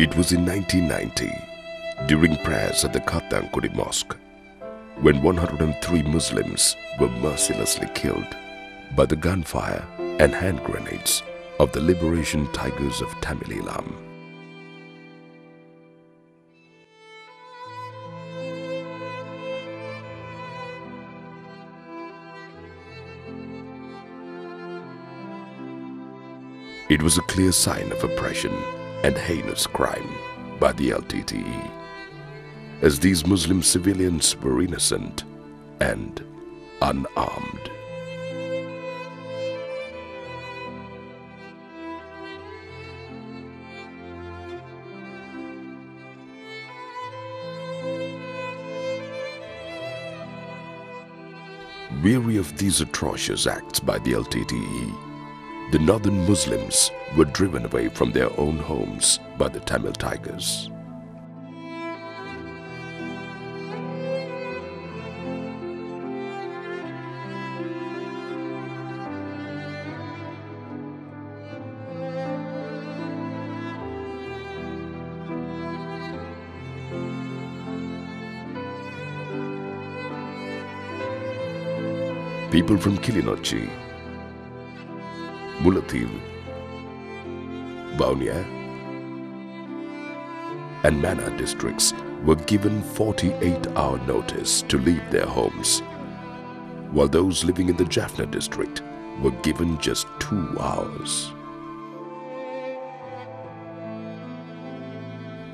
It was in 1990, during prayers at the Kathankudi Mosque, when 103 Muslims were mercilessly killed by the gunfire and hand grenades of the Liberation Tigers of Tamil Eelam. It was a clear sign of oppression and heinous crime by the LTTE, as these Muslim civilians were innocent and unarmed. Weary of these atrocious acts by the LTTE, the northern Muslims were driven away from their own homes by the Tamil Tigers. People from Kilinochchi, Mullathil, Vaunia and Mana districts were given 48-hour notice to leave their homes, while those living in the Jaffna district were given just 2 hours.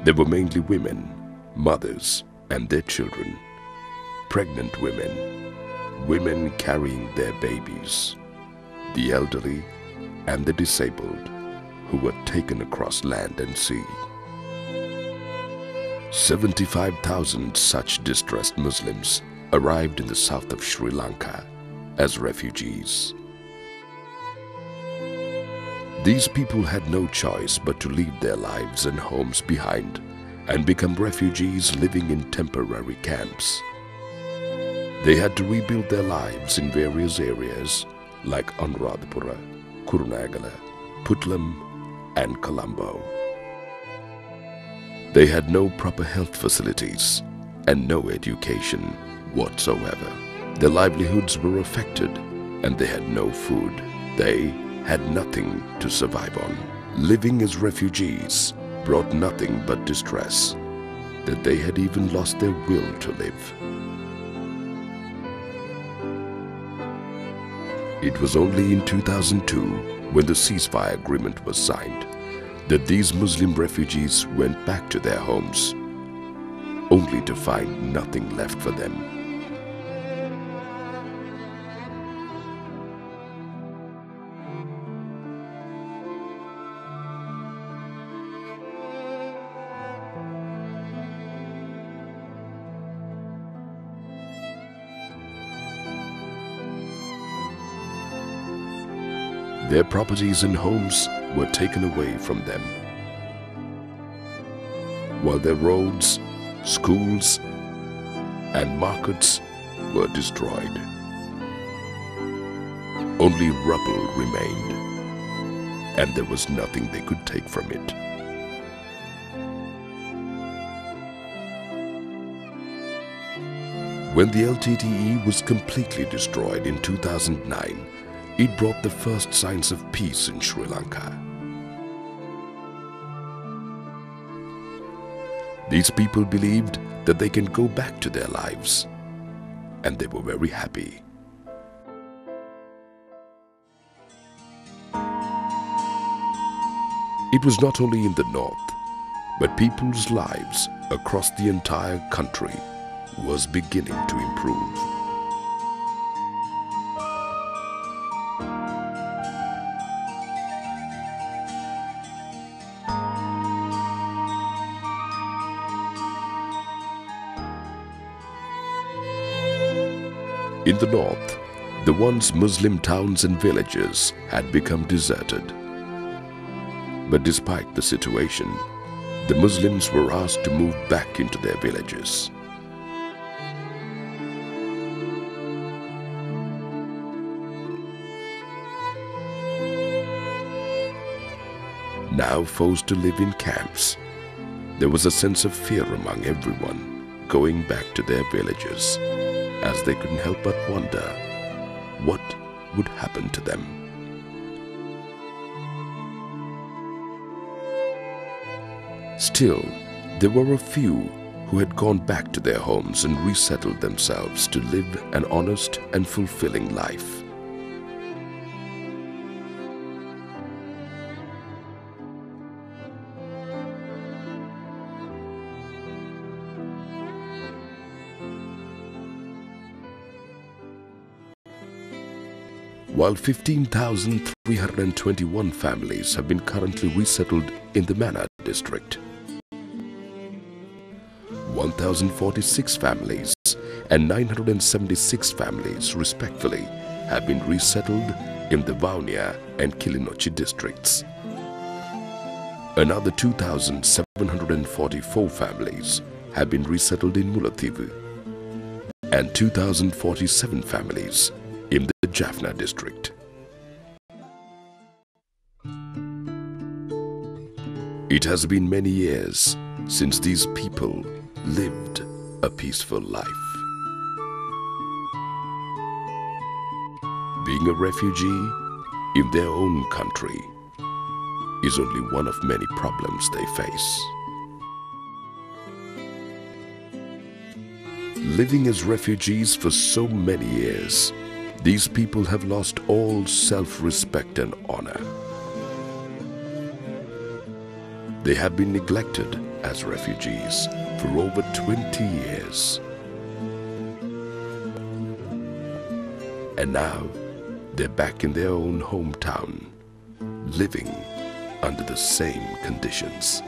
They were mainly women, mothers and their children, pregnant women, women carrying their babies, the elderly and the disabled who were taken across land and sea. 75,000 such distressed Muslims arrived in the south of Sri Lanka as refugees. These people had no choice but to leave their lives and homes behind and become refugees living in temporary camps. They had to rebuild their lives in various areas like Anuradhapura, Kurunegala, Putlam and Colombo. They had no proper health facilities and no education whatsoever. Their livelihoods were affected and they had no food. They had nothing to survive on. Living as refugees brought nothing but distress, that they had even lost their will to live. It was only in 2002, when the ceasefire agreement was signed, that these Muslim refugees went back to their homes, only to find nothing left for them. Their properties and homes were taken away from them, while their roads, schools, and markets were destroyed. Only rubble remained, and there was nothing they could take from it. When the LTTE was completely destroyed in 2009, it brought the first signs of peace in Sri Lanka. These people believed that they can go back to their lives, and they were very happy. It was not only in the north, but people's lives across the entire country was beginning to improve. In the north, the once Muslim towns and villages had become deserted. But despite the situation, the Muslims were asked to move back into their villages. Now forced to live in camps, There was a sense of fear among everyone going back to their villages, as they couldn't help but wonder what would happen to them. Still, there were a few who had gone back to their homes and resettled themselves to live an honest and fulfilling life. While 15,321 families have been currently resettled in the Mana district, 1,046 families and 976 families respectively have been resettled in the Vaunia and Kilinochchi districts. Another 2,744 families have been resettled in Mullaitivu and 2,047 families in the Jaffna district. It has been many years since these people lived a peaceful life. Being a refugee in their own country is only one of many problems they face. Living as refugees for so many years, these people have lost all self-respect and honor. They have been neglected as refugees for over 20 years. And now they're back in their own hometown, living under the same conditions.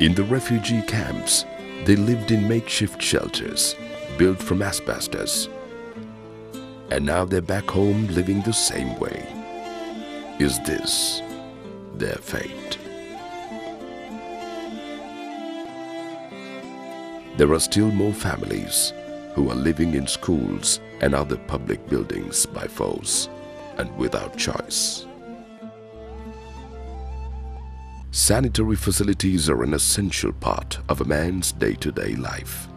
In the refugee camps, they lived in makeshift shelters built from asbestos. And now they're back home living the same way. Is this their fate? There are still more families who are living in schools and other public buildings by force and without choice. Sanitary facilities are an essential part of a man's day-to-day life.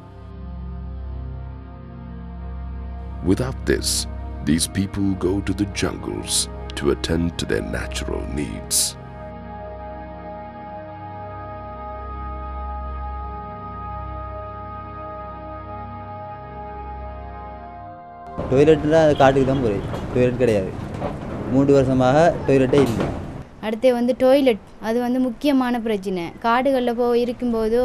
Without this, these people go to the jungles to attend to their natural needs. டாய்லெட்னா காட்டுக்கு தான் போறேன். Toilet கிடையாது. 3 வருஷமாக டாய்லெட்டே இல்லை. அடுத்து வந்து toilet அது வந்து முக்கியமான பிரச்சனை. காடுகளில் போய் இருக்கும்போது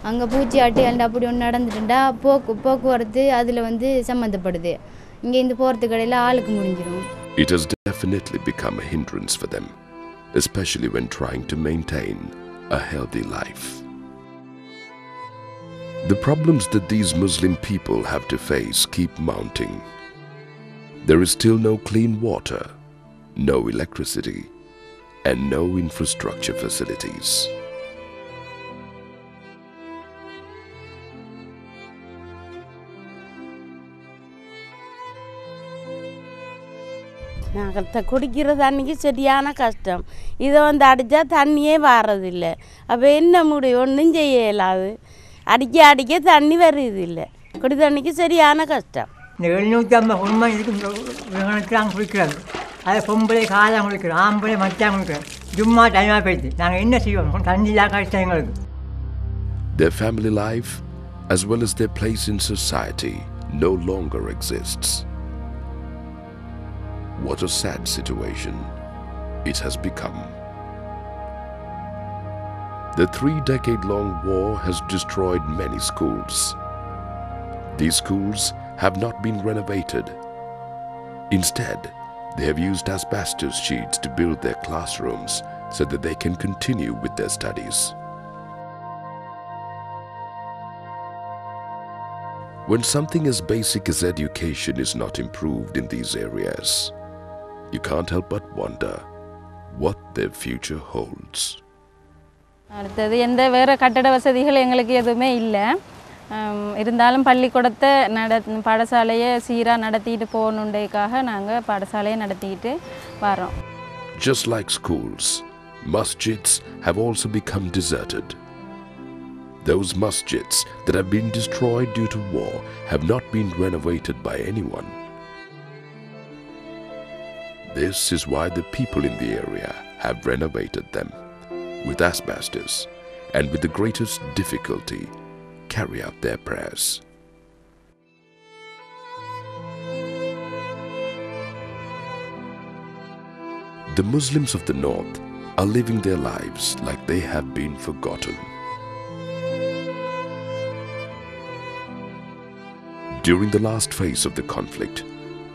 அங்கே பூச்சி ஆட்டு அப்படி ஒன்று நடந்துட்டுண்டா போக்குவரத்து அதில் வந்து சம்மந்தப்படுது. இங்கே இந்த போகிறதுக்கு கடையில் ஆளுக்கு முடிஞ்சிடும். It has definitely become a hindrance for them, especially when trying to maintain a healthy life. The problems that these Muslim people have to face keep mounting. There is still no clean water, no electricity, and no infrastructure facilities. நாங்கள் குடிக்கிற தண்ணிக்கு சரியான கஷ்டம். இதை வந்து அடித்தா தண்ணியே வாரதில்லை. அப்போ என்ன முடியும்? ஒன்றும் செய்ய இயலாது. அடிக்க தண்ணி வருது இல்லை. குடி தண்ணிக்கு சரியான கஷ்டம். இந்த 750 குடும்பம் இதுக்கு குடிக்கிறாங்க. அதை பொம்பளை காலம் குடிக்கிறோம், ஆம்பளை மச்சான் குடிக்கிறோம். சும்மா டைமாக போயிடுது. நாங்கள் என்ன செய்வோம்? தண்ணி இல்லாத கஷ்டம் எங்களுக்கு. Their family life, as well as their place in society, no longer exists. What a sad situation it has become. The 3-decade-long war has destroyed many schools. These schools have not been renovated. Instead, they have used asbestos sheets to build their classrooms so that they can continue with their studies. When something as basic as education is not improved in these areas, you can't help but wonder what their future holds. அடுத்தது எந்த வேறு கட்டட வசதிகள் எங்களுக்கு எதுவுமே இல்லை. இருந்தாலும் பள்ளிக்கூடத்தை பாடசாலையை சீராக நடத்திட்டு போகணுன்றதுக்காக நாங்கள் பாடசாலையை நடத்திக்கிட்டு வரோம். Just like schools, masjids have also become deserted. Those masjids that have been destroyed due to war have not been renovated by anyone. This is why the people in the area have renovated them with asbestos and with the greatest difficulty carry out their prayers. The Muslims of the north are living their lives like they have been forgotten. During the last phase of the conflict,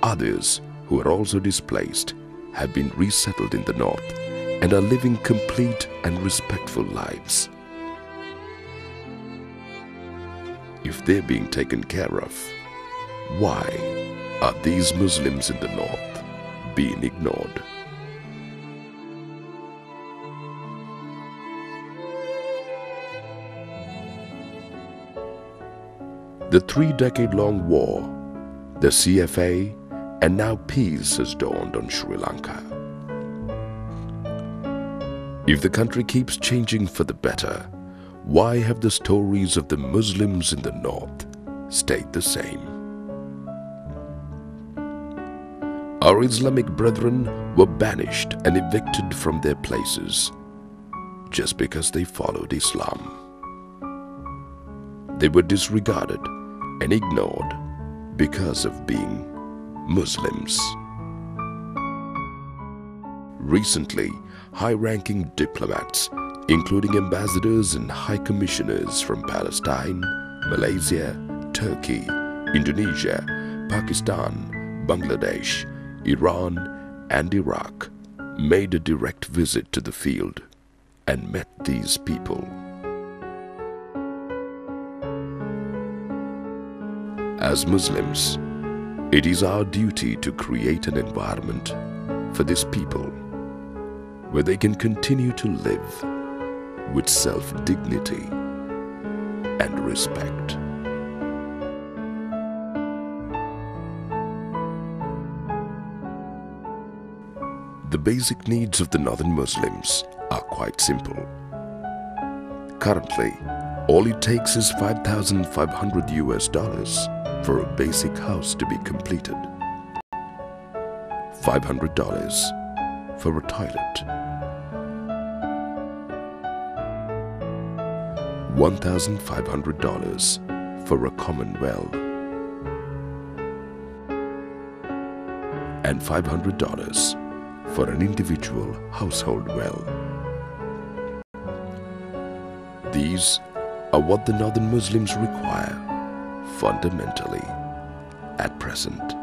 others who are also displaced have been resettled in the north and are living complete and respectful lives. If they're being taken care of, why are these Muslims in the north being ignored? The 3-decade-long war, the CFA, and now peace has dawned on Sri Lanka. If the country keeps changing for the better, why have the stories of the Muslims in the north stayed the same? Our Islamic brethren were banished and evicted from their places just because they followed Islam. They were disregarded and ignored because of being Muslims. Recently, high-ranking diplomats, including ambassadors and high commissioners from Palestine, Malaysia, Turkey, Indonesia, Pakistan, Bangladesh, Iran, and Iraq, made a direct visit to the field and met these people. As Muslims, it is our duty to create an environment for these people where they can continue to live with self-dignity and respect. The basic needs of the northern Muslims are quite simple. Currently, all it takes is $5,500 for a basic house to be completed. $500 for a toilet. $1,500 for a common well. And $500 for an individual household well. These are what the northern Muslims require fundamentally at present.